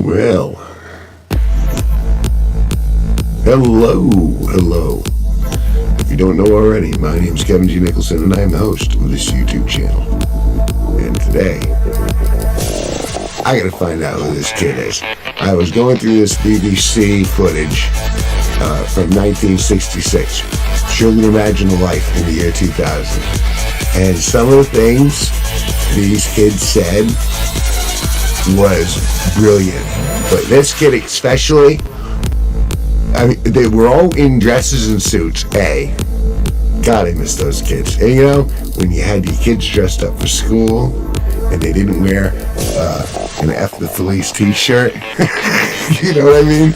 Well, hello. If you don't know already, my name's Kevin G Nicholson and I'm the host of this YouTube channel. And today, I gotta find out who this kid is. I was going through this BBC footage from 1966. Sure can imagine the life in the year 2000. And some of the things these kids said was brilliant. But this kid especially, I mean, they were all in dresses and suits. God, I miss those kids. And you know, when you had your kids dressed up for school and they didn't wear an F the Police t-shirt, you know what I mean?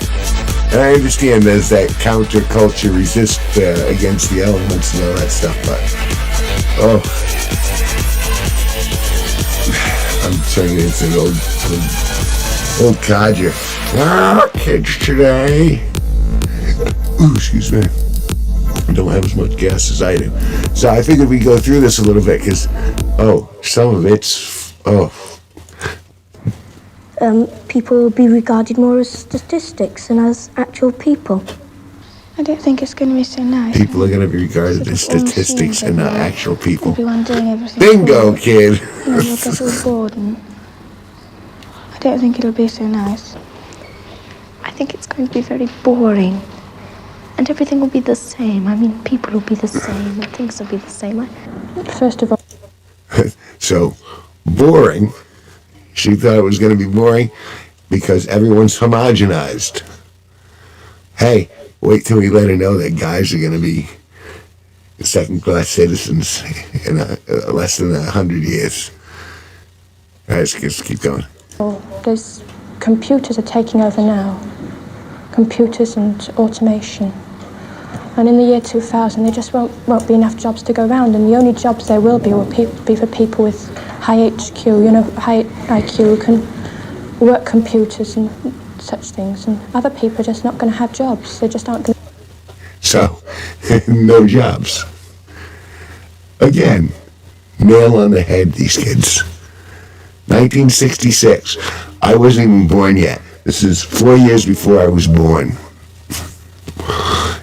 And I understand there's that counterculture resist against the elements and all that stuff, but I'm turning into an old codger. Kids today. Ooh, excuse me. I don't have as much gas as I do. So I figured we'd go through this a little bit because, some of it's, people will be regarded more as statistics than as actual people. I don't think it's going to be so nice. People are going to be regarded as statistics and not actual people. Everyone doing everything. Bingo, kid. You know, you'll get all bored and I don't think it'll be so nice. I think it's going to be very boring. And everything will be the same. I mean, people will be the same and things will be the same. First of all... So, boring. She thought it was going to be boring because everyone's homogenized. Hey, wait till we let her know that guys are going to be second-class citizens in less than 100 years. All right, let's keep going. Well, those computers are taking over now. Computers and automation. And in the year 2000, there just won't be enough jobs to go around, and the only jobs there will be for people with high HQ, high IQ, who can work computers and such things. And other people are just not going to have jobs. They just aren't going to. So, no jobs. Again, nail on the head, these kids. 1966. I wasn't even born yet. This is 4 years before I was born.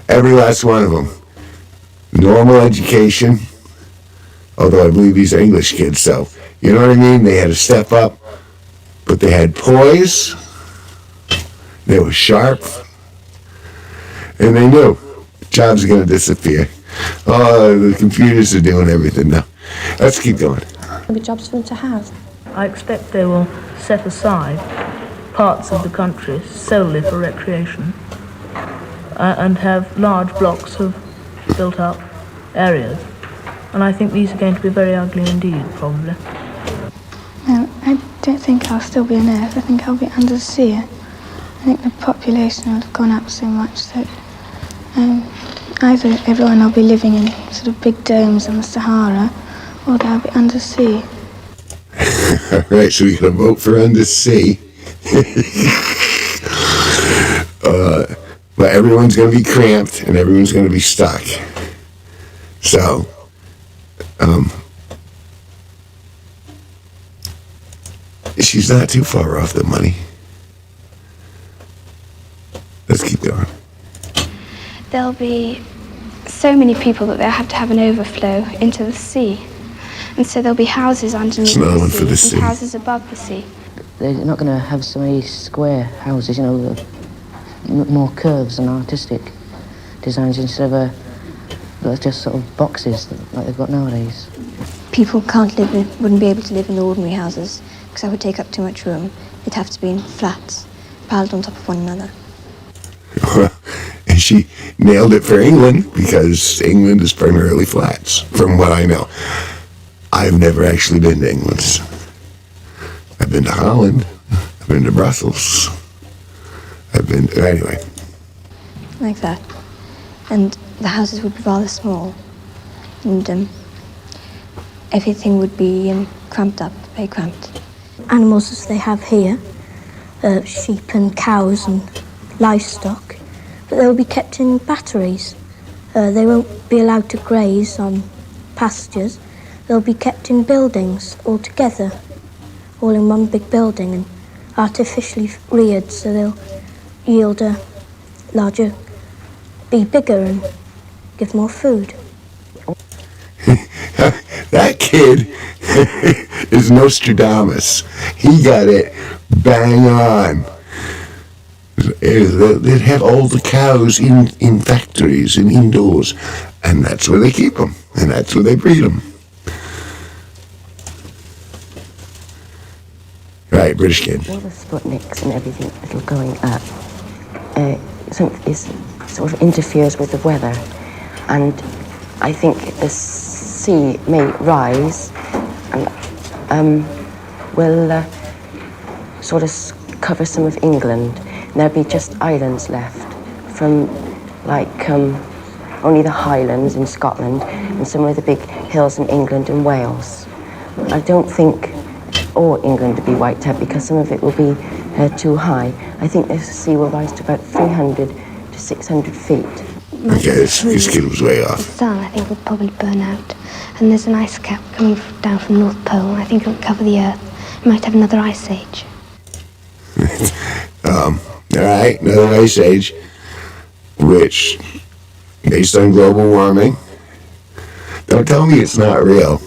Every last one of them. Normal education. Although I believe these are English kids, so you know what I mean? They had to step up, but they had poise. They were sharp. And they knew jobs are going to disappear. Oh, the computers are doing everything now. Let's keep going. There'll be jobs for them to have. I expect they will set aside parts of the country solely for recreation and have large blocks of built-up areas. And I think these are going to be very ugly indeed, probably. No, I don't think I'll still be on Earth. I think I'll be under the sea. I think the population will have gone up so much that either everyone will be living in sort of big domes in the Sahara, or they'll be under the sea. All right, so we're going to vote for undersea. But everyone's going to be cramped and everyone's going to be stuck. So, she's not too far off the money. Let's keep going. There'll be so many people that they'll have to have an overflow into the sea. And so there'll be houses underneath the sea and houses above the sea. They're not going to have so many square houses, more curves and artistic designs instead of just sort of boxes like they've got nowadays. People wouldn't be able to live in ordinary houses because that would take up too much room. They'd have to be in flats, piled on top of one another. And she nailed it for England because England is primarily flats, from what I know. I've never actually been to England. I've been to Holland. I've been to Brussels. Anyway. Like that. And the houses would be rather small. And everything would be cramped up, very cramped. Animals as they have here, sheep and cows and livestock, but they will be kept in batteries. They won't be allowed to graze on pastures. They'll be kept in buildings all together, all in one big building, and artificially reared, so they'll yield a larger, be bigger and give more food. That kid is Nostradamus. He got it bang on. They'd have all the cows in factories and indoors, and that's where they keep them, and that's where they breed them. Right, British kid. All the Sputniks and everything that are going up, sort of interferes with the weather, and I think the sea may rise and will sort of cover some of England. And there'll be just islands left from like only the Highlands in Scotland and some of the big hills in England and Wales. I don't think all England will be wiped out because some of it will be too high. I think the sea will rise to about 300 to 600 feet. Okay, this kid was way The off. sun, I think, will probably burn out. And there's an ice cap coming down from North Pole. I think it'll cover the Earth. It might have another ice age. All right, another ice age, which, based on global warming, don't tell me it's not real.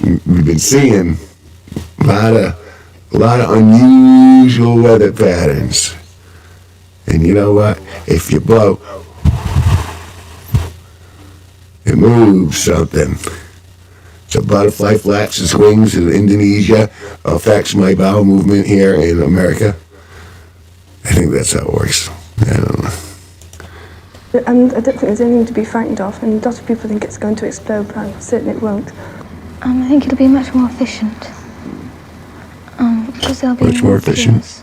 We've been seeing a lot of unusual weather patterns. And you know what? If you blow, it moves something. So butterfly flaps its wings in Indonesia, affects my bowel movement here in America. I think that's how it works. I don't know. And I don't think there's anything to be frightened of, and lots of people think it's going to explode, but I'm certain it won't. I think it'll be much more efficient. Because there'll be Much more efficient. cures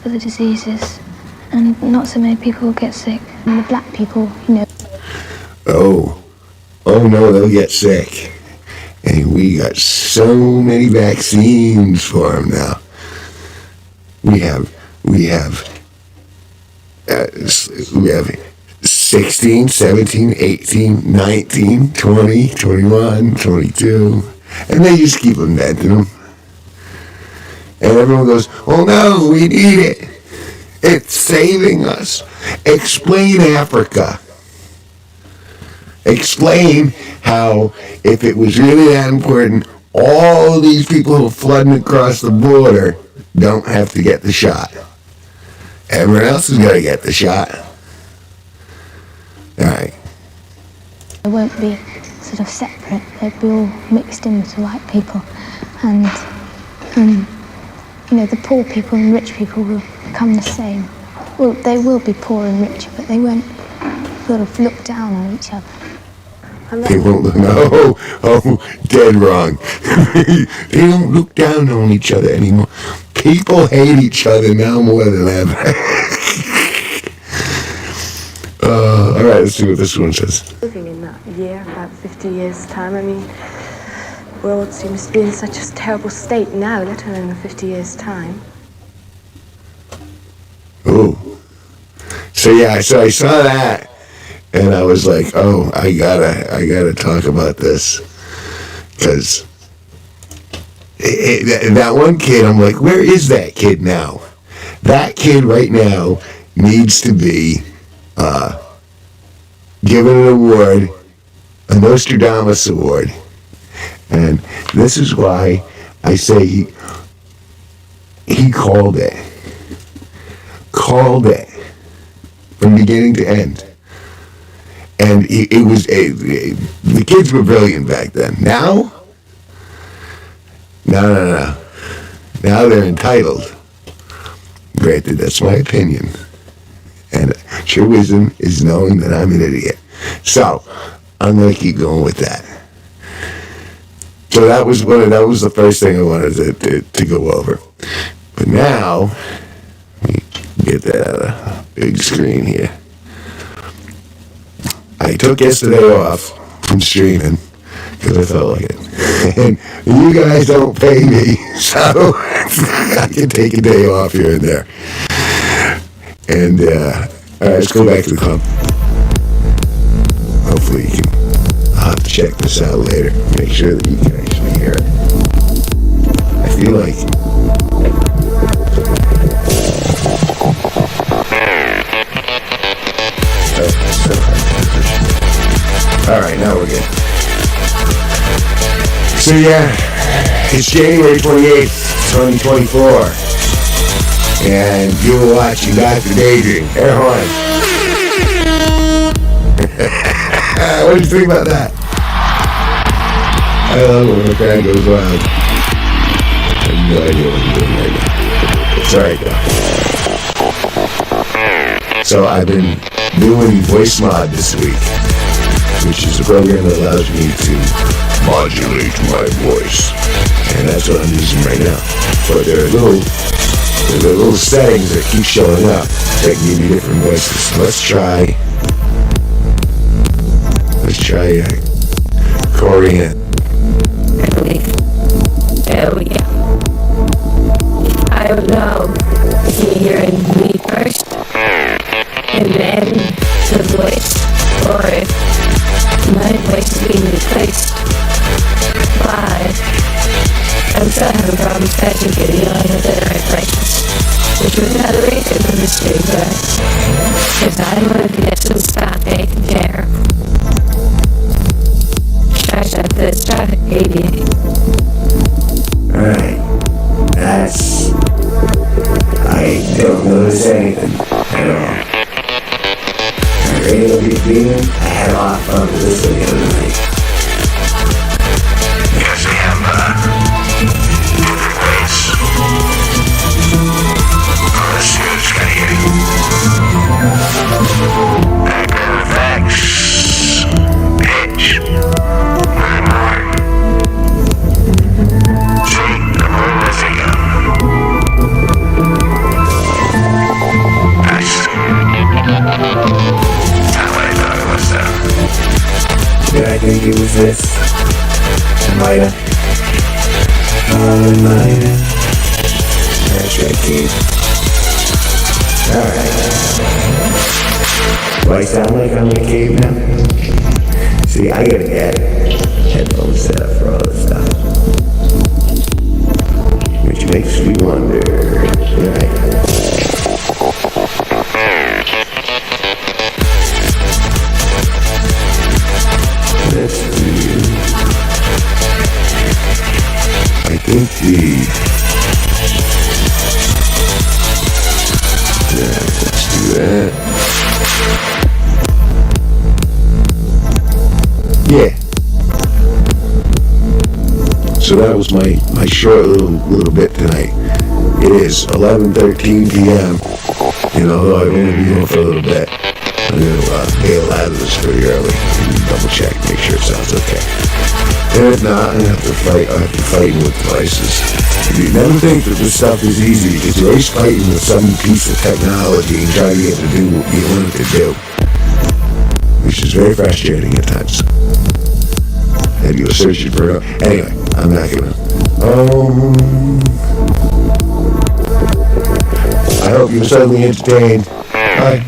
for the diseases, and not so many people will get sick. And the black people, Oh no, they'll get sick. And we got so many vaccines for them now. We have 16, 17, 18, 19, 20, 21, 22, and they just keep inventing them. And everyone goes, oh no, we need it. It's saving us. Explain Africa. Explain how, if it was really that important, all these people who are flooding across the border don't have to get the shot. Everyone else is going to get the shot. All right. they won't be sort of separate. They'll be all mixed in with the white people. And, the poor people and rich people will become the same. Well, they will be poor and rich, but they won't sort of look down on each other. They won't look, no, dead wrong. They don't look down on each other anymore. People hate each other now more than ever. All right, let's see what this one says. Living in that year, about 50 years' time, I mean, the world seems to be in such a terrible state now, let alone in 50 years' time. Oh. So I saw that. And I was like, oh, I gotta talk about this. Because that one kid, I'm like, where is that kid now? That kid right now needs to be given an award, a Nostradamus award. And this is why I say he called it. Called it. From beginning to end. And the kids were brilliant back then. Now? No. Now they're entitled. Granted, that's my opinion. And true wisdom is knowing that I'm an idiot. So, I'm going to keep going with that. So that was the first thing I wanted to go over. But now, let me get that on a big screen here. I took yesterday off from streaming because I felt like it. And you guys don't pay me, so I can take a day off here and there. And, all right, let's go back to the club. Hopefully you can, I'll have to check this out later, make sure that you can actually hear it. I feel like So yeah, it's January 28th, 2024. And you're watching Dr. Daydream. Air horn. What do you think about that? I love it when the crowd goes wild. I have no idea what I'm doing right now. It's alright though. So I've been doing voice mod this week, which is a program that allows me to modulate my voice. And that's what I'm using right now. But there are little settings that keep showing up that give you different voices. Let's try Korean. There we go. I don't know if you're hearing me first and then the voice, or if my voice is being replaced by... I'm still having problems catching getting on with the right places, which was another reason for this thing, because I wanted to get some stock taken care of. Gosh, at the traffic ADA. Alright, I don't notice anything at all. My radio keeps beaming. I had a lot of fun with this one the other night. Because we have, different ways. Let's see what it's got here. Background effects. Pitch. Did I think it was this? Might have. That's right, kid. Alright. Do I sound like I'm in a cave now? See, I gotta get headphones set up for all this stuff. Which makes me wonder. Right. I think let's do that. Yeah. So that was my short little bit tonight. It is 11:13 p.m. And although I've only been going for a little bit, I'm gonna bail out of this pretty early and double check, make sure it sounds okay. And if not, I have to fight with devices. You never think that this stuff is easy, because you're always fighting with some piece of technology and trying to get it to do what you want it to do. Which is very frustrating at times. And you're searching for it. Anyway, I'm not gonna. I hope you're suddenly entertained. Bye.